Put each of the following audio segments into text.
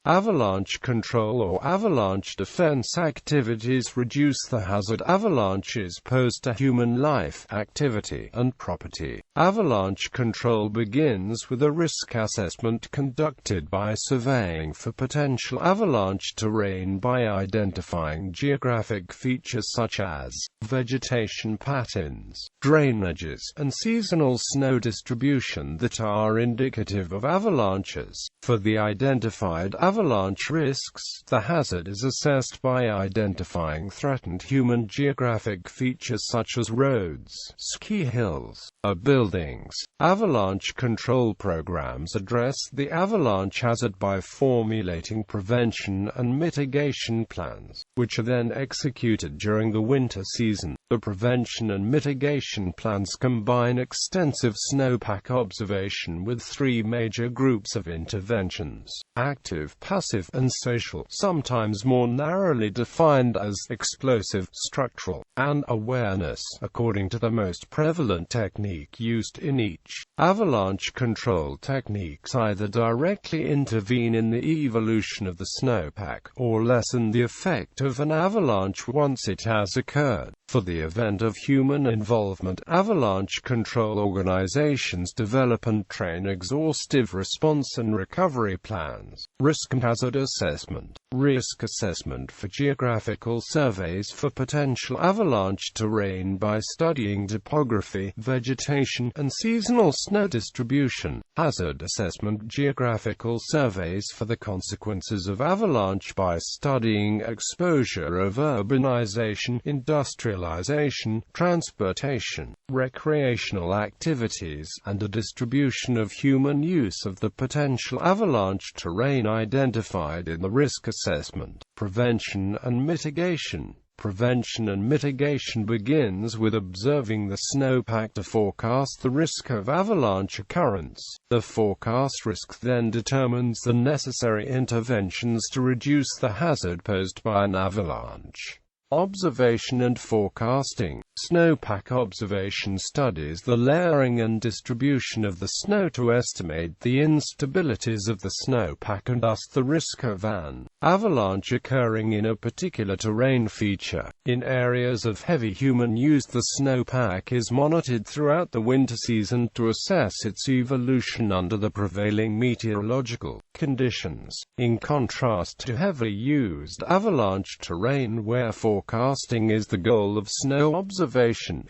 Avalanche control or avalanche defense activities reduce the hazard avalanches pose to human life, activity, and property. Avalanche control begins with a risk assessment conducted by surveying for potential avalanche terrain by identifying geographic features such as vegetation patterns, drainages, and seasonal snow distribution that are indicative of avalanches. For the identified avalanche risks, the hazard is assessed by identifying threatened human geographic features such as roads, ski hills, or buildings. Avalanche control programs address the avalanche hazard by formulating prevention and mitigation plans, which are then executed during the winter season. The prevention and mitigation plans combine extensive snowpack observation with three major groups of interventions: active, passive, and social, sometimes more narrowly defined as explosive, structural, and awareness, according to the most prevalent technique used in each. Avalanche control techniques either directly intervene in the evolution of the snowpack, or lessen the effect of an avalanche once it has occurred. For the event of human involvement, avalanche control organizations develop and train exhaustive response and recovery plans. Risk and hazard assessment. Risk assessment for geographical surveys for potential avalanche terrain by studying topography, vegetation, and seasonal snow distribution. Hazard assessment. Geographical surveys for the consequences of avalanche by studying exposure of urbanization, industrialization, transportation, recreational activities, and a distribution of human use of the potential avalanche terrain identified in the risk assessment. Prevention and mitigation. Prevention and mitigation begins with observing the snowpack to forecast the risk of avalanche occurrence. The forecast risk then determines the necessary interventions to reduce the hazard posed by an avalanche. Observation and forecasting. Snowpack observation studies the layering and distribution of the snow to estimate the instabilities of the snowpack and thus the risk of an avalanche occurring in a particular terrain feature. In areas of heavy human use, the snowpack is monitored throughout the winter season to assess its evolution under the prevailing meteorological conditions. In contrast to heavily used avalanche terrain where forecasting is the goal of snow observation,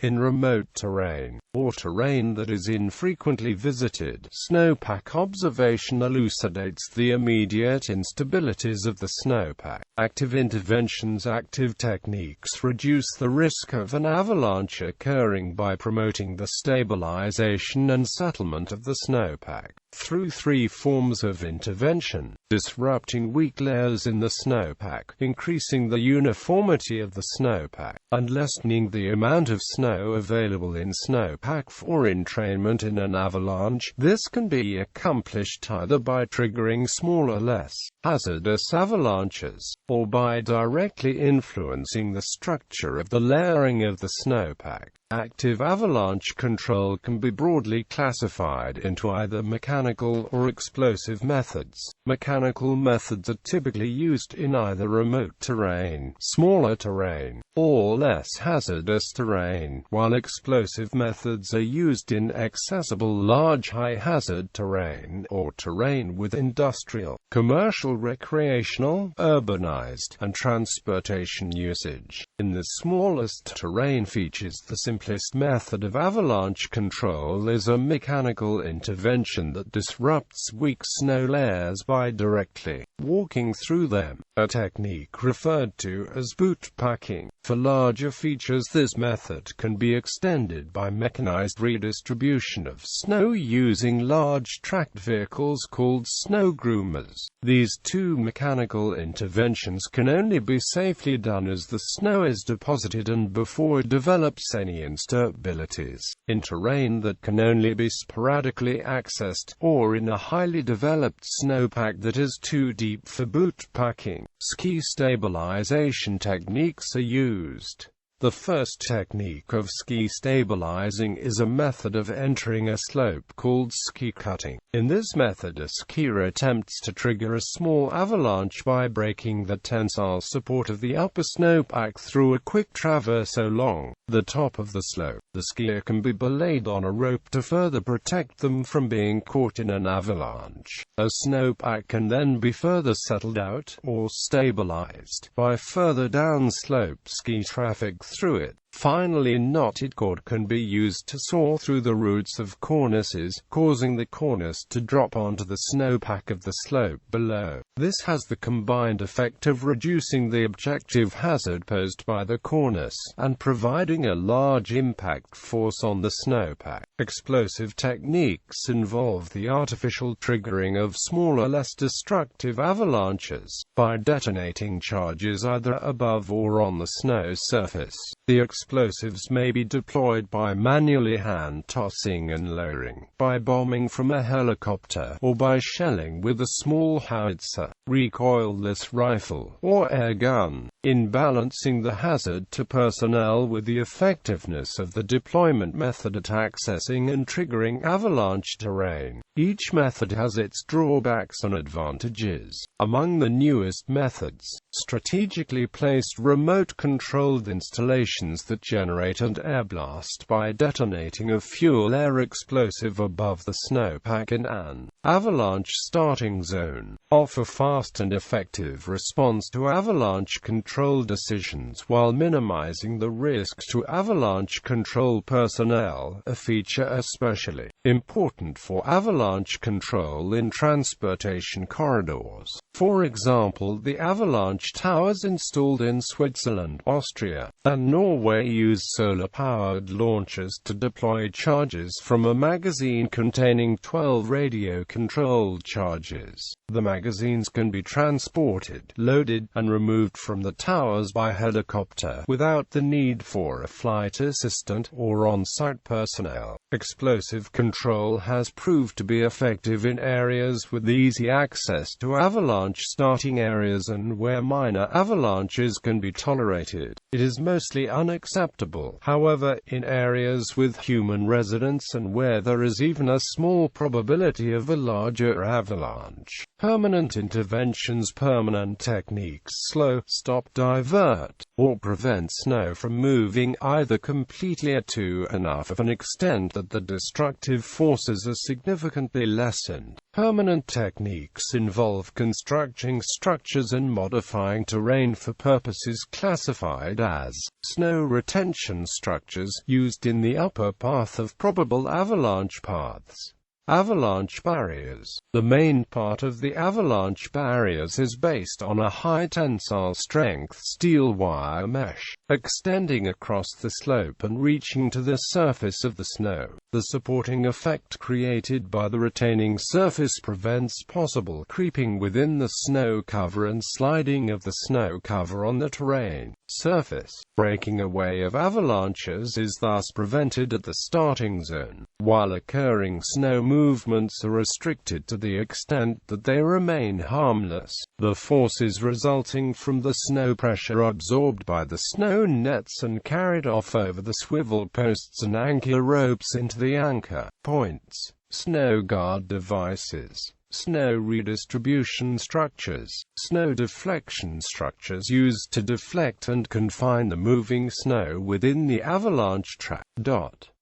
in remote terrain, or terrain that is infrequently visited, snowpack observation elucidates the immediate instabilities of the snowpack. Active interventions. Active techniques reduce the risk of an avalanche occurring by promoting the stabilization and settlement of the snowpack through three forms of intervention: disrupting weak layers in the snowpack, increasing the uniformity of the snowpack, and lessening the amount of snow available in snowpack for entrainment in an avalanche. This can be accomplished either by triggering smaller, less hazardous avalanches, or by directly influencing the structure of the layering of the snowpack. Active avalanche control can be broadly classified into either mechanical or explosive methods. Mechanical methods are typically used in either remote terrain, smaller terrain, or less hazardous terrain, while explosive methods are used in accessible large high-hazard terrain, or terrain with industrial, commercial, recreational, urbanized, and transportation usage. In the smallest terrain features, the simplest method of avalanche control is a mechanical intervention that disrupts weak snow layers by directly walking through them, a technique referred to as boot packing. For larger features, this method can be extended by mechanized redistribution of snow using large tracked vehicles called snow groomers. These two mechanical interventions can only be safely done as the snow is deposited and before it develops any instabilities. In terrain that can only be sporadically accessed, or in a highly developed snowpack that is too deep for boot packing, ski stabilization techniques are used. The first technique of ski stabilizing is a method of entering a slope called ski cutting. In this method, a skier attempts to trigger a small avalanche by breaking the tensile support of the upper snowpack through a quick traverse along the top of the slope. The skier can be belayed on a rope to further protect them from being caught in an avalanche. A snowpack can then be further settled out, or stabilized, by further downslope ski traffic through it. Finally, a knotted cord can be used to saw through the roots of cornices, causing the cornice to drop onto the snowpack of the slope below. This has the combined effect of reducing the objective hazard posed by the cornice, and providing a large impact force on the snowpack. Explosive techniques involve the artificial triggering of smaller, less destructive avalanches, by detonating charges either above or on the snow surface. The explosives may be deployed by manually hand-tossing and lowering, by bombing from a helicopter, or by shelling with a small howitzer, recoilless rifle, or air gun. In balancing the hazard to personnel with the effectiveness of the deployment method at accessing and triggering avalanche terrain, each method has its drawbacks and advantages. Among the newest methods, strategically placed remote-controlled installations that generate an air blast by detonating a fuel-air explosive above the snowpack in an avalanche starting zone, offer fast and effective response to avalanche control decisions while minimizing the risk to avalanche control personnel, a feature especially important for avalanche control in transportation corridors. For example, the avalanche towers installed in Switzerland, Austria, and Norway use solar-powered launchers to deploy charges from a magazine containing 12 radio-controlled charges. The magazines can be transported, loaded, and removed from the towers by helicopter without the need for a flight assistant or on-site personnel. Explosive control has proved to be effective in areas with easy access to avalanche starting areas and where minor avalanches can be tolerated. It is mostly unacceptable, however, in areas with human residents and where there is even a small probability of a larger avalanche. Permanent interventions. Permanent techniques slow, stop, divert, or prevent snow from moving either completely or to enough of an extent that the destructive forces are significantly lessened. Permanent techniques involve constructing structures and modifying terrain for purposes classified as snow retention structures, used in the upper path of probable avalanche paths. Avalanche barriers. The main part of the avalanche barriers is based on a high tensile strength steel wire mesh, extending across the slope and reaching to the surface of the snow. The supporting effect created by the retaining surface prevents possible creeping within the snow cover and sliding of the snow cover on the terrain surface. Breaking away of avalanches is thus prevented at the starting zone, while occurring snow movements are restricted to the extent that they remain harmless. The forces resulting from the snow pressure are absorbed by the snow nets and carried off over the swivel posts and anchor ropes into the anchor points. Snow guard devices. Snow redistribution structures. Snow deflection structures used to deflect and confine the moving snow within the avalanche track.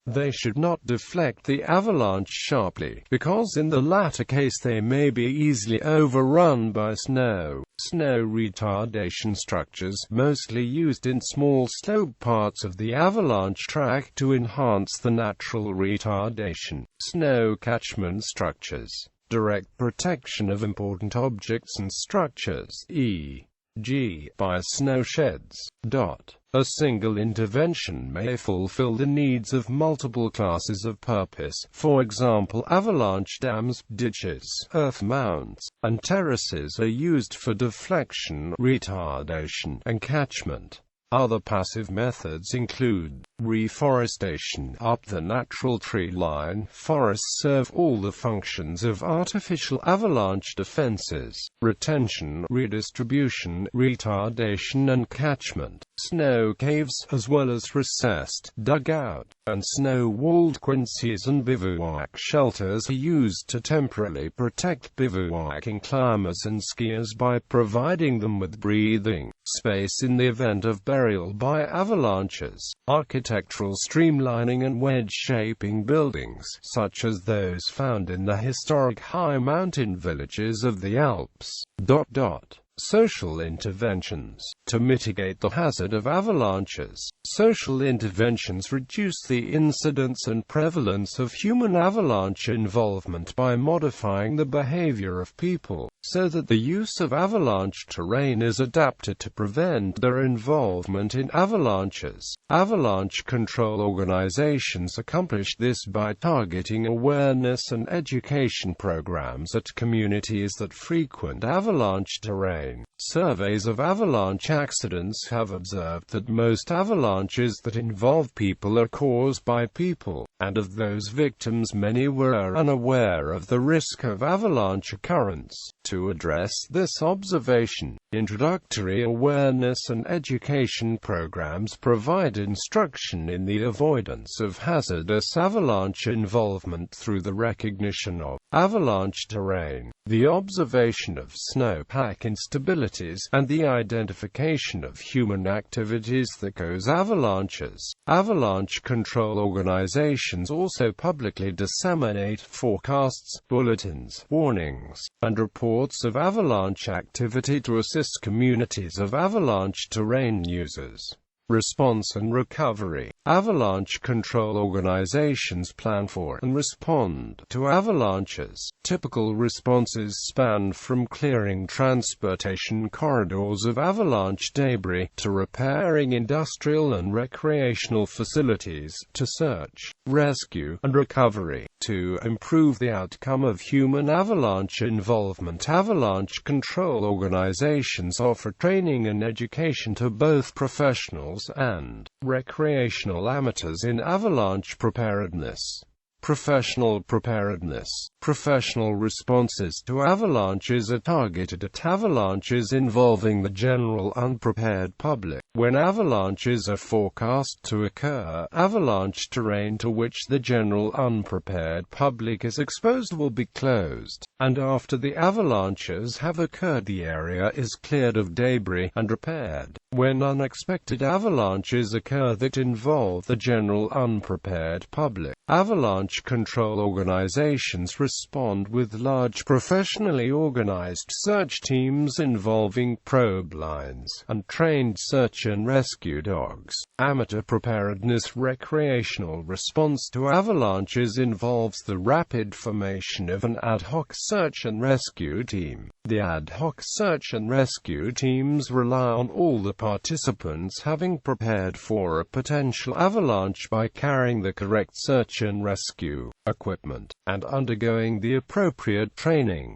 They should not deflect the avalanche sharply, because in the latter case they may be easily overrun by snow. Snow retardation structures, mostly used in small slope parts of the avalanche track to enhance the natural retardation. Snow catchment structures. Direct protection of important objects and structures, e.g., by snow sheds. A single intervention may fulfill the needs of multiple classes of purpose, for example avalanche dams, ditches, earth mounds, and terraces are used for deflection, retardation, and catchment. Other passive methods include reforestation. Up the natural tree line, forests serve all the functions of artificial avalanche defenses: retention, redistribution, retardation and catchment. Snow caves, as well as recessed, dugout, and snow-walled quincies and bivouac shelters are used to temporarily protect bivouacking climbers and skiers by providing them with breathing space in the event of burial by avalanches. Architectural streamlining and wedge-shaping buildings, such as those found in the historic high mountain villages of the Alps. Social interventions. To mitigate the hazard of avalanches, social interventions reduce the incidence and prevalence of human avalanche involvement by modifying the behavior of people, so that the use of avalanche terrain is adapted to prevent their involvement in avalanches. Avalanche control organizations accomplish this by targeting awareness and education programs at communities that frequent avalanche terrain. Surveys of avalanche accidents have observed that most avalanches that involve people are caused by people, and of those victims many were unaware of the risk of avalanche occurrence. To address this observation, introductory awareness and education programs provide instruction in the avoidance of hazardous avalanche involvement through the recognition of avalanche terrain, the observation of snowpack instabilities, and the identification of human activities that cause avalanches. Avalanche control organizations also publicly disseminate forecasts, bulletins, warnings, and reports of avalanche activity to assist communities of avalanche terrain users. Response and recovery. Avalanche control organizations plan for and respond to avalanches. Typical responses span from clearing transportation corridors of avalanche debris, to repairing industrial and recreational facilities, to search, rescue, and recovery, to improve the outcome of human avalanche involvement. Avalanche control organizations offer training and education to both professionals and recreational amateurs in avalanche preparedness. Professional preparedness. Professional responses to avalanches are targeted at avalanches involving the general unprepared public. When avalanches are forecast to occur, avalanche terrain to which the general unprepared public is exposed will be closed, and after the avalanches have occurred the area is cleared of debris and repaired. When unexpected avalanches occur that involve the general unprepared public, avalanche control organizations respond with large professionally organized search teams involving probe lines and trained search and rescue dogs. Amateur preparedness. Recreational response to avalanches involves the rapid formation of an ad hoc search and rescue team. The ad hoc search and rescue teams rely on all the participants having prepared for a potential avalanche by carrying the correct search and rescue equipment, and undergoing the appropriate training.